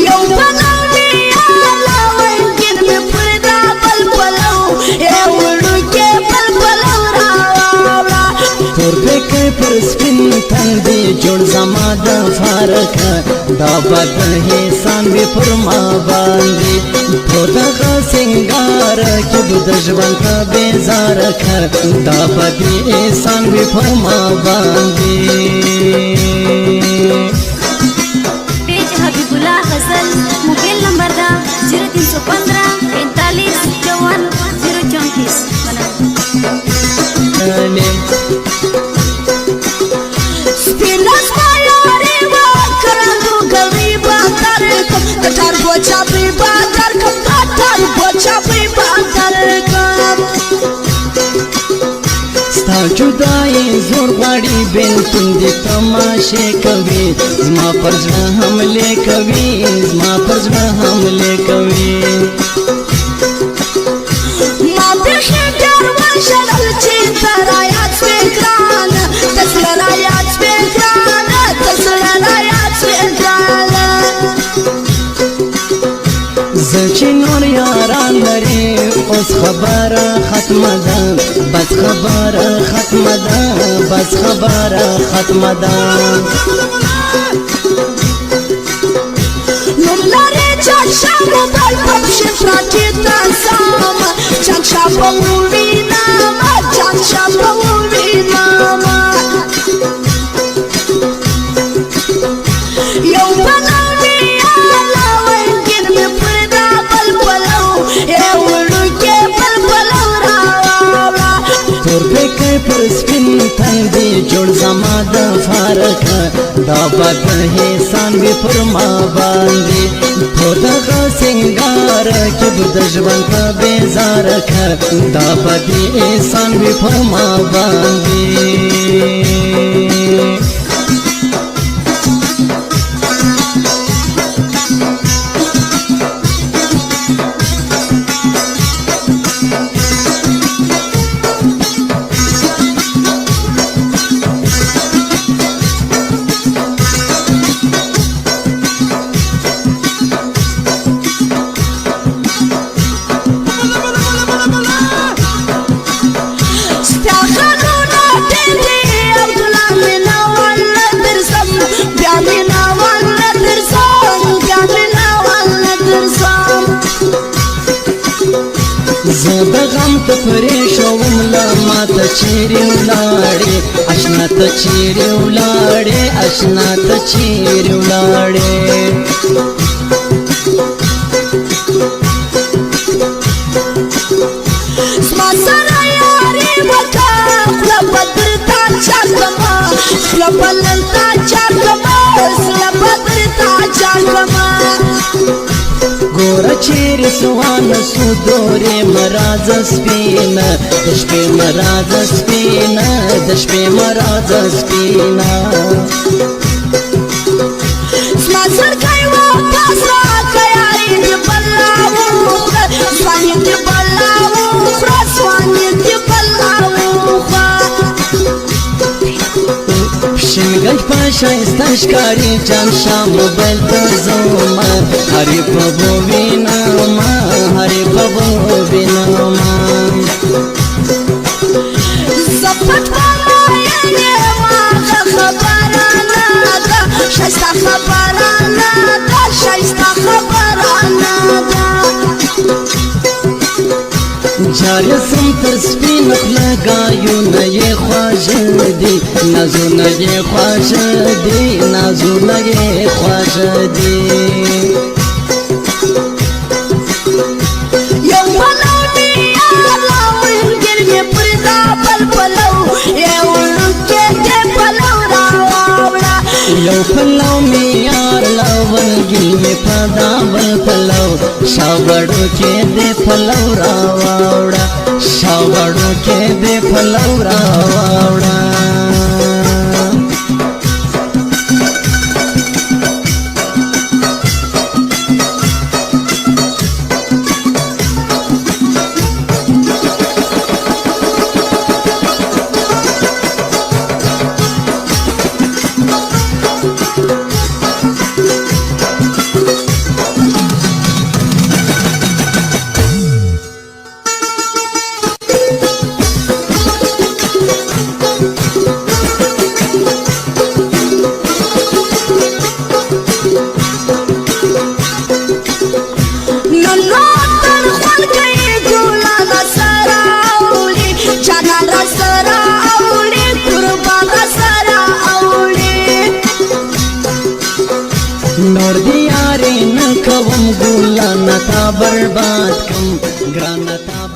یو پلو دی لاونګین می پردا بل پلو یو وړوکی بل پلو راوړه تور پکې پر سپین تندې جوړ زما د فارکه دا بد احسان وي پر ما باندې په دغه سنګار کې د ژوند په بیزار کړ دا بد احسان وي پر ما باندې पेज हबीबुल्ला गजल mobile number दा 0315 45 54 سپینا سپایارې وکړو غریبا درکم کټار بوچا په بازار کم کټار بوچا په بازار کم ستا جدائی زور غواړي بېلتون دې تماشې کوي زما پر زړه حملې کوي زما پر زړه حملې کوي ما بیخي ډېر وژړل چې ته رایاد سوې ګرانه ته زړه رایاد سوې ګرانه ته زړه رایاد سوې ګرانه زه چې نور یاران لري اوس خبره ختمه ده بس خبره ختمه ده بس خبره ختمه ده نوم لرې چاچا موبایل په پښې پراټې ته ځم چاچا به ووینم چاچا به ووینم یو پلو دی لاونګین مې پردا بل پلو یو وړوکی بل پلو راوړه تور پکې پر سپین تندې جوړ زما د فارکه دا بد احسان وي پر ما باندې په دغه سنګار کې د ژوند په بیزار کړ دا بد احسان وي پر ما باندې زه د غم ته پرې شوم له ماته چیرې ولاړې اشنا ته چیرې ولاړې اشنا ته چیرې ولاړې زما سره یاري وکړه خوله به درته چاکړمه خوله به نن تا چاکړمه زړه به درته چاکړمه ګوره چیرې سوانه سو دورې مرازه سپینه د شپې مرازه سپینه د شپې مرازه سپینه زما زړګی واپس راکړه یاري دې بله وخوره ځواني دې بله وخوره ځواني دې بله وخوره شنګل په ښایسته ښکاري جان شاه موبایل ته ځم هرې په بو وینم هرې په بو وینم زه پټ وایم ما خبره نه ده ښایسته خبره نه ده ښایسته خبره نه ده جارې سم تر سپین خوله ګایونه یې خواږه دي نازونه یې خواږه دي نازونه یې خواږه دي یو پلو دی لاونګین مې پردا بل پلو یو وړوکی دې پلو راوړه یو پلو مې یار لاونګین مې په دا بل پلو شاوړو کې دې پلو راوړه شاوړو کې دې پلو راوړه ګلان تا برباد کم ګران تا